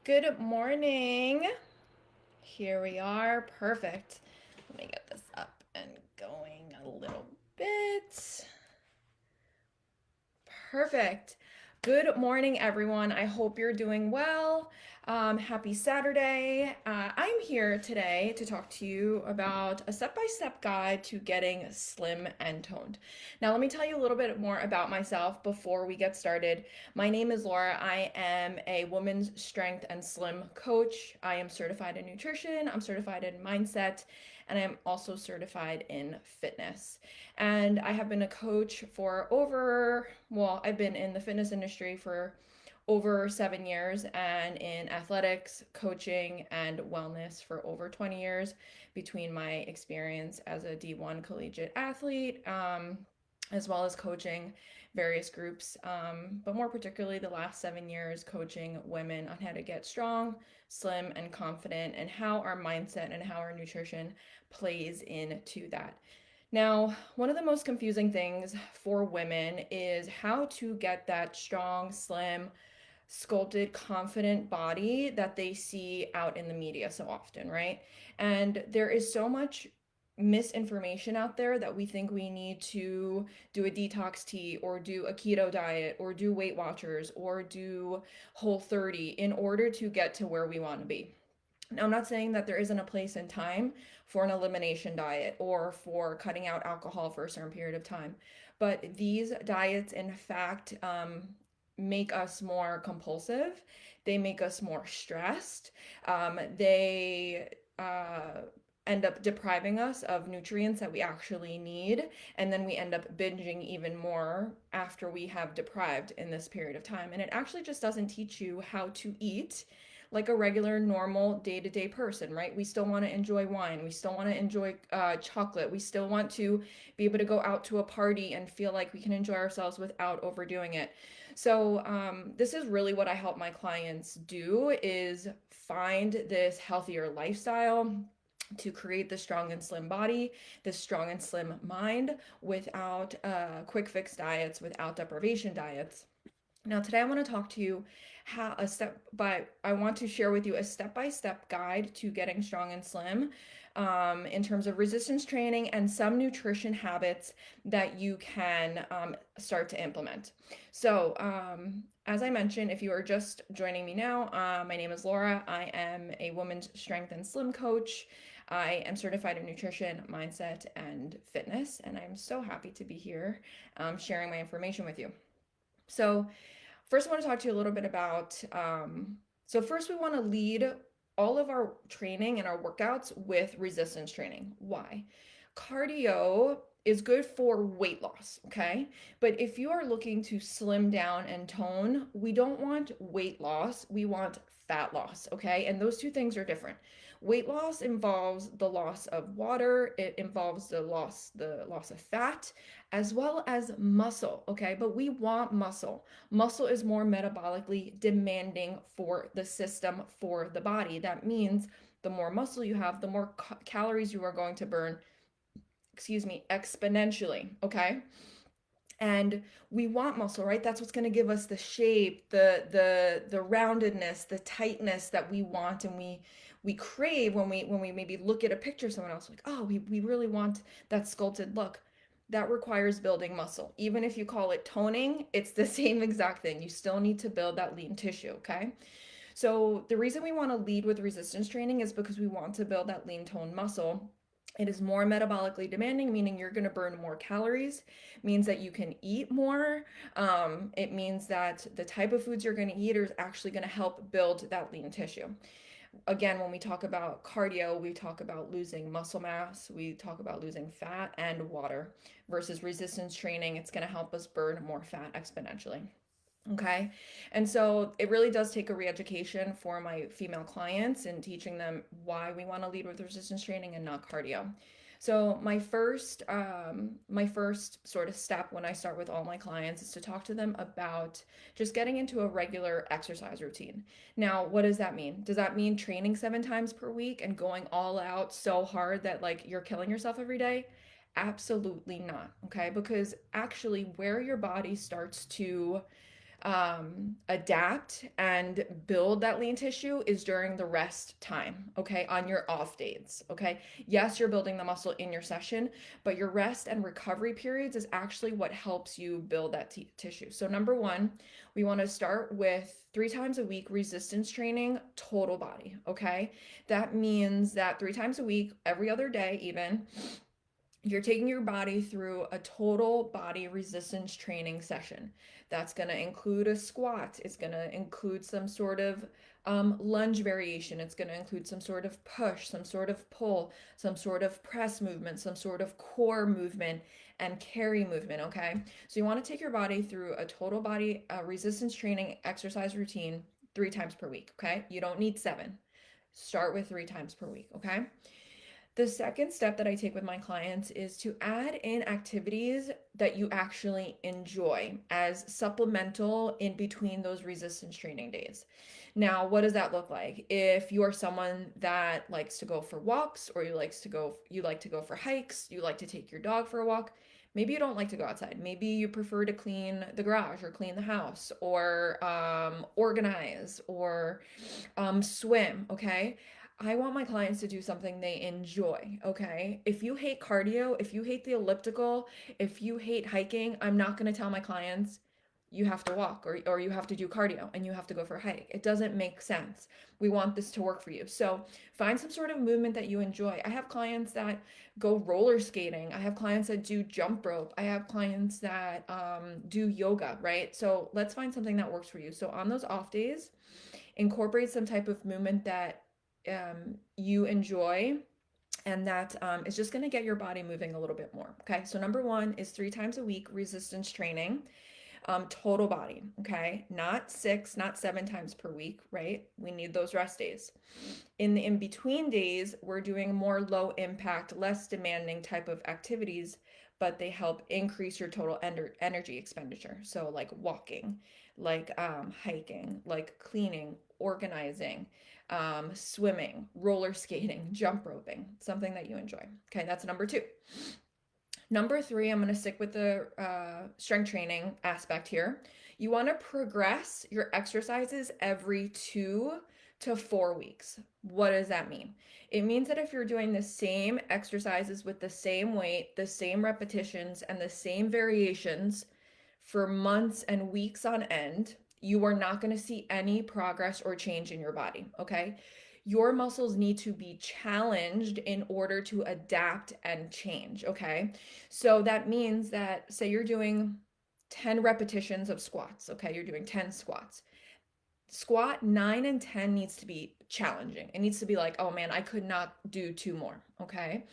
Good morning. Here we are. Perfect. Let me get this up and going a little bit. Perfect. Good morning, everyone. I hope you're doing well. Happy Saturday. I'm here today to talk to you about a step by step guide to getting slim and toned. Now, let me tell you a little bit more about myself before we get started. My name is Laura. I am a women's strength and slim coach. I am certified in nutrition, I'm certified in mindset, and I'm also certified in fitness. And I have been a coach for I've been in the fitness industry for over 7 years and in athletics, coaching, and wellness for over 20 years between my experience as a D1 collegiate athlete, as well as coaching various groups, but more particularly the last 7 years coaching women on how to get strong, slim, and confident, and how our mindset and how our nutrition plays into that. Now, one of the most confusing things for women is how to get that strong, slim, sculpted, confident body that they see out in the media so often, right? And there is so much misinformation out there that we think we need to do a detox tea or do a keto diet or do Weight Watchers or do Whole 30 in order to get to where we want to be. Now, I'm not saying that there isn't a place and time for an elimination diet or for cutting out alcohol for a certain period of time, but these diets, in fact, make us more compulsive. They make us more stressed. They end up depriving us of nutrients that we actually need, and then we end up binging even more after we have deprived in this period of time. And it actually just doesn't teach you how to eat like a regular, normal, day to day person, right? We still want to enjoy wine. We still want to enjoy chocolate. We still want to be able to go out to a party and feel like we can enjoy ourselves without overdoing it. So, this is really what I help my clients do is find this healthier lifestyle to create the strong and slim body, the strong and slim mind without quick fix diets, without deprivation diets. Now, today I want to talk to you I want to share with you a step by step guide to getting strong and slim in terms of resistance training and some nutrition habits that you can start to implement. So, as I mentioned, if you are just joining me now, my name is Laura. I am a women's strength and slim coach. I am certified in nutrition, mindset, and fitness, and I'm so happy to be here sharing my information with you. So, first, I want to talk to you a little bit about. First, we want to lead all of our training and our workouts with resistance training. Why? Cardio is good for weight loss, okay? But if you are looking to slim down and tone, we don't want weight loss, we want fat loss, okay? And those two things are different. Weight loss involves the loss of water, it involves the loss of fat as well as muscle, okay? But we want muscle. Muscle is more metabolically demanding for the system, for the body. That means the more muscle you have, the more calories you are going to burn, exponentially, okay? And we want muscle, right? That's what's going to give us the shape, the roundedness, the tightness that we want and we crave when we maybe look at a picture of someone else, like, oh, we really want that sculpted look. That requires building muscle. Even if you call it toning, it's the same exact thing. You still need to build that lean tissue, okay? So the reason we want to lead with resistance training is because we want to build that lean toned muscle. It is more metabolically demanding, meaning you're going to burn more calories, means that you can eat more. It means that the type of foods you're going to eat is actually going to help build that lean tissue. Again, when we talk about cardio, we talk about losing muscle mass, we talk about losing fat and water, versus resistance training, it's going to help us burn more fat exponentially. Okay. And so it really does take a re-education for my female clients and teaching them why we want to lead with resistance training and not cardio. So my first sort of step when I start with all my clients is to talk to them about just getting into a regular exercise routine. Now, what does that mean? Does that mean training 7 times per week and going all out so hard that like you're killing yourself every day? Absolutely not. Okay. Because actually where your body starts to adapt and build that lean tissue is during the rest time, okay, on your off days, okay? Yes, you're building the muscle in your session, but your rest and recovery periods is actually what helps you build that tissue. So, number one, we want to start with 3 times a week resistance training, total body, okay? That means that 3 times a week, every other day, even you're taking your body through a total body resistance training session. That's going to include a squat. It's going to include some sort of lunge variation. It's going to include some sort of push, some sort of pull, some sort of press movement, some sort of core movement, and carry movement. Okay. So you want to take your body through a total body resistance training exercise routine 3 times per week. Okay. You don't need 7. Start with 3 times per week. Okay. The second step that I take with my clients is to add in activities that you actually enjoy as supplemental in between those resistance training days. Now, what does that look like? If you are someone that likes to go for walks, or you like to go for hikes, you like to take your dog for a walk, maybe you don't like to go outside. Maybe you prefer to clean the garage or clean the house or organize or swim, okay? I want my clients to do something they enjoy, okay? If you hate cardio, if you hate the elliptical, if you hate hiking, I'm not going to tell my clients you have to walk or you have to do cardio and you have to go for a hike. It doesn't make sense. We want this to work for you. So find some sort of movement that you enjoy. I have clients that go roller skating. I have clients that do jump rope. I have clients that do yoga, right? So let's find something that works for you. So on those off days, incorporate some type of movement that you enjoy and that is just going to get your body moving a little bit more. Okay, so number one is 3 times a week resistance training, total body. Okay, not 6, not 7 times per week, right? We need those rest days. In the in between days, we're doing more low impact, less demanding type of activities, but they help increase your total energy expenditure. So, like walking, like hiking, like cleaning, organizing, swimming, roller skating, jump roping, something that you enjoy. Okay, that's number two. Number three, I'm going to stick with the strength training aspect here. You want to progress your exercises every 2 to 4 weeks. What does that mean? It means that if you're doing the same exercises with the same weight, the same repetitions, and the same variations for months and weeks on end, you are not going to see any progress or change in your body. Okay. Your muscles need to be challenged in order to adapt and change. Okay. So that means that, say, you're doing 10 repetitions of squats. Okay. You're doing 10 squats. Squat 9 and 10 needs to be challenging. It needs to be like, oh man, I could not do 2 more. Okay.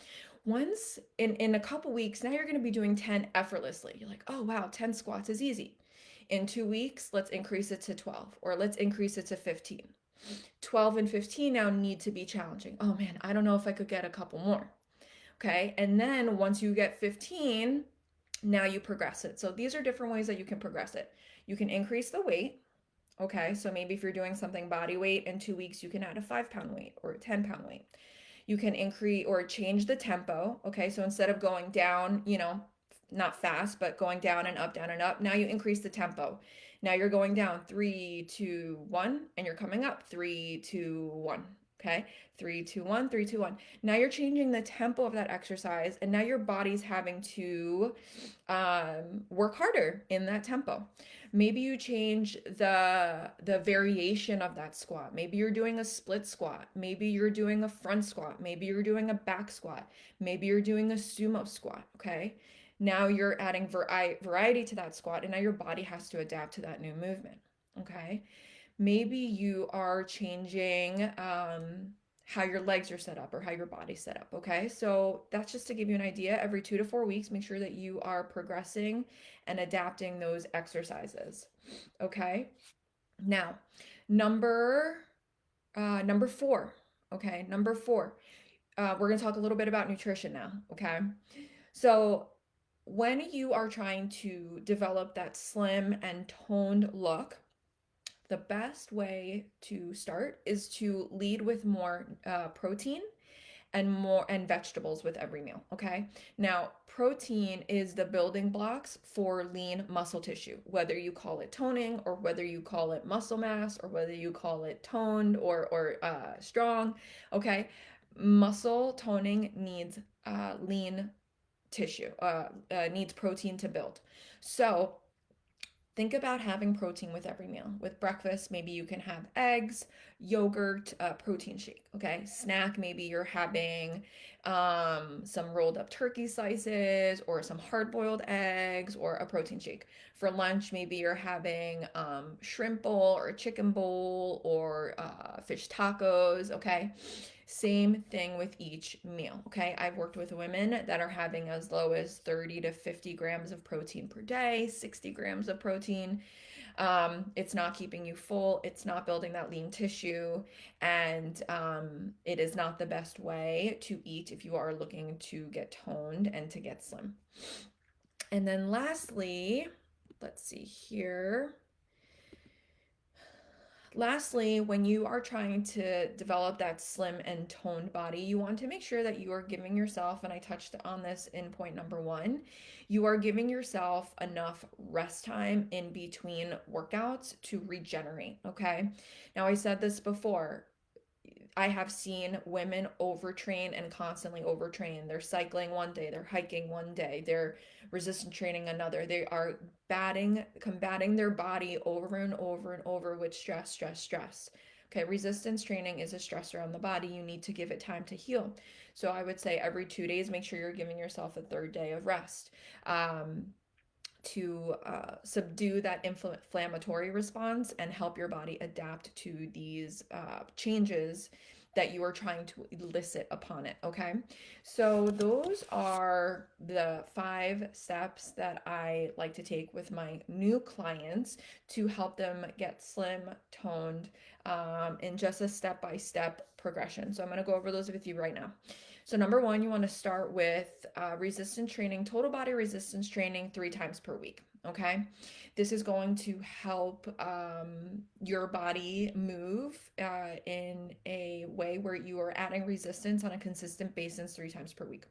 Once in a couple weeks, now you're going to be doing 10 effortlessly. You're like, oh wow, 10 squats is easy. In 2 weeks, let's increase it to 12 or let's increase it to 15. 12 and 15 now need to be challenging. Oh man, I don't know if I could get a couple more. Okay. And then once you get 15, now you progress it. So these are different ways that you can progress it. You can increase the weight. Okay. So maybe if you're doing something body weight in 2 weeks, you can add a 5 pound weight or a 10 pound weight. You can increase or change the tempo. Okay. So instead of going down, not fast, but going down and up, now you increase the tempo. Now you're going down 3, 2, 1, and you're coming up 3, 2, 1. Okay. 3, 2, 1, 3, 2, 1. Now you're changing the tempo of that exercise, and now your body's having to work harder in that tempo. Maybe you change the variation of that squat. Maybe you're doing a split squat. Maybe you're doing a front squat. Maybe you're doing a back squat. Maybe you're doing a sumo squat. Okay. Now you're adding variety to that squat, and now your body has to adapt to that new movement. Okay. Maybe you are changing how your legs are set up or how your body's set up. Okay. So that's just to give you an idea. Every 2 to 4 weeks, make sure that you are progressing and adapting those exercises. Okay. Now, number number four. Okay. Number four. We're going to talk a little bit about nutrition now. Okay. So when you are trying to develop that slim and toned look, the best way to start is to lead with more protein and vegetables with every meal. Okay. Now, protein is the building blocks for lean muscle tissue, whether you call it toning or whether you call it muscle mass or whether you call it toned or strong. Okay, muscle toning needs lean tissue, needs protein to build. So think about having protein with every meal. With breakfast, maybe you can have eggs, yogurt, protein shake. Okay. Snack, maybe you're having some rolled up turkey slices or some hard boiled eggs or a protein shake. For lunch, maybe you're having shrimp bowl or a chicken bowl or fish tacos. Okay. Same thing with each meal. Okay. I've worked with women that are having as low as 30 to 50 grams of protein per day, 60 grams of protein. It's not keeping you full, it's not building that lean tissue, and it is not the best way to eat if you are looking to get toned and to get slim. And then lastly, let's see here. Lastly, when you are trying to develop that slim and toned body, you want to make sure that you are giving yourself, and I touched on this in point number one, you are giving yourself enough rest time in between workouts to regenerate. Okay. Now, I said this before. I have seen women overtrain and constantly overtrain. They're cycling one day, they're hiking one day, they're resistance training another. They are combating their body over and over and over with stress, stress, stress. Okay, resistance training is a stressor on the body. You need to give it time to heal. So I would say every 2 days, make sure you're giving yourself a third day of rest. To subdue that inflammatory response and help your body adapt to these changes that you are trying to elicit upon it. Okay, so those are the 5 steps that I like to take with my new clients to help them get slim, toned, in just a step-by-step progression. So I'm going to go over those with you right now. So number one, you want to start with resistance training, total body resistance training 3 times per week. Okay, this is going to help your body move in a way where you are adding resistance on a consistent basis 3 times per week.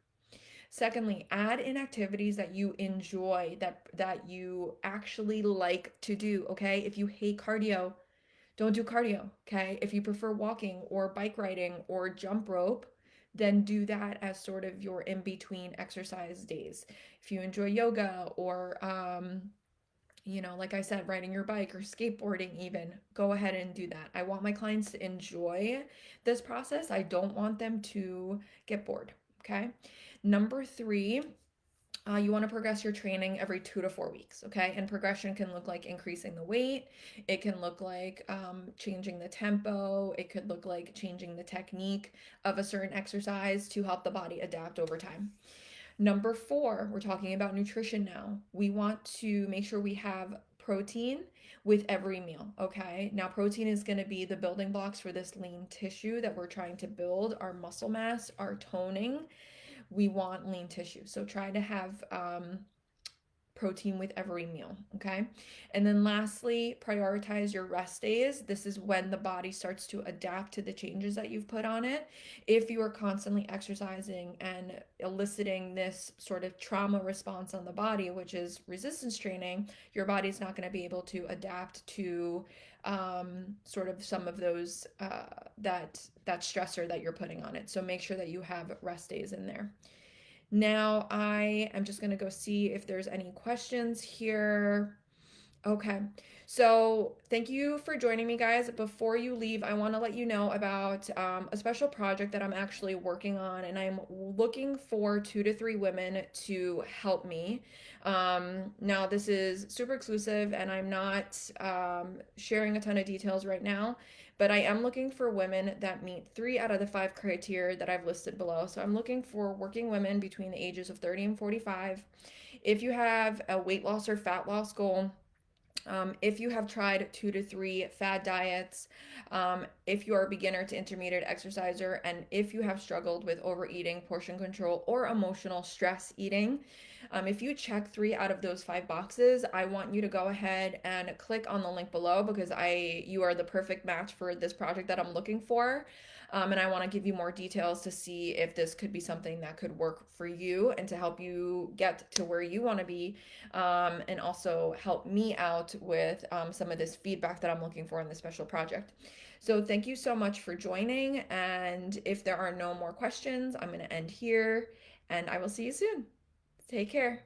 Secondly, add in activities that you enjoy, that you actually like to do. Okay, if you hate cardio, don't do cardio. Okay, if you prefer walking or bike riding or jump rope, then do that as sort of your in between exercise days. If you enjoy yoga or, like I said, riding your bike or skateboarding, even go ahead and do that. I want my clients to enjoy this process. I don't want them to get bored. Okay. Number three, you want to progress your training every 2 to 4 weeks, okay? And progression can look like increasing the weight. It can look like changing the tempo. It could look like changing the technique of a certain exercise to help the body adapt over time. Number four, we're talking about nutrition now. We want to make sure we have protein with every meal, okay? Now, protein is going to be the building blocks for this lean tissue that we're trying to build, our muscle mass, our toning. We want lean tissue. So try to have protein with every meal, okay? And then lastly, prioritize your rest days. This is when the body starts to adapt to the changes that you've put on it. If you are constantly exercising and eliciting this sort of trauma response on the body, which is resistance training, your body's not going to be able to adapt to sort of some of those that stressor that you're putting on it. So make sure that you have rest days in there. Now I am just going to go see if there's any questions here. Okay, so thank you for joining me, guys. Before you leave, I want to let you know about a special project that I'm actually working on, and I'm looking for 2 to 3 women to help me. Now, this is super exclusive, and I'm not sharing a ton of details right now, but I am looking for women that meet 3 out of the 5 criteria that I've listed below. So I'm looking for working women between the ages of 30 and 45. If you have a weight loss or fat loss goal, if you have tried 2 to 3 fad diets, if you are a beginner to intermediate exerciser, and if you have struggled with overeating, portion control, or emotional stress eating, if you check 3 out of those 5 boxes, I want you to go ahead and click on the link below because you are the perfect match for this project that I'm looking for. And I want to give you more details to see if this could be something that could work for you and to help you get to where you want to be, and also help me out with some of this feedback that I'm looking for in this special project. So thank you so much for joining. And if there are no more questions, I'm going to end here and I will see you soon. Take care.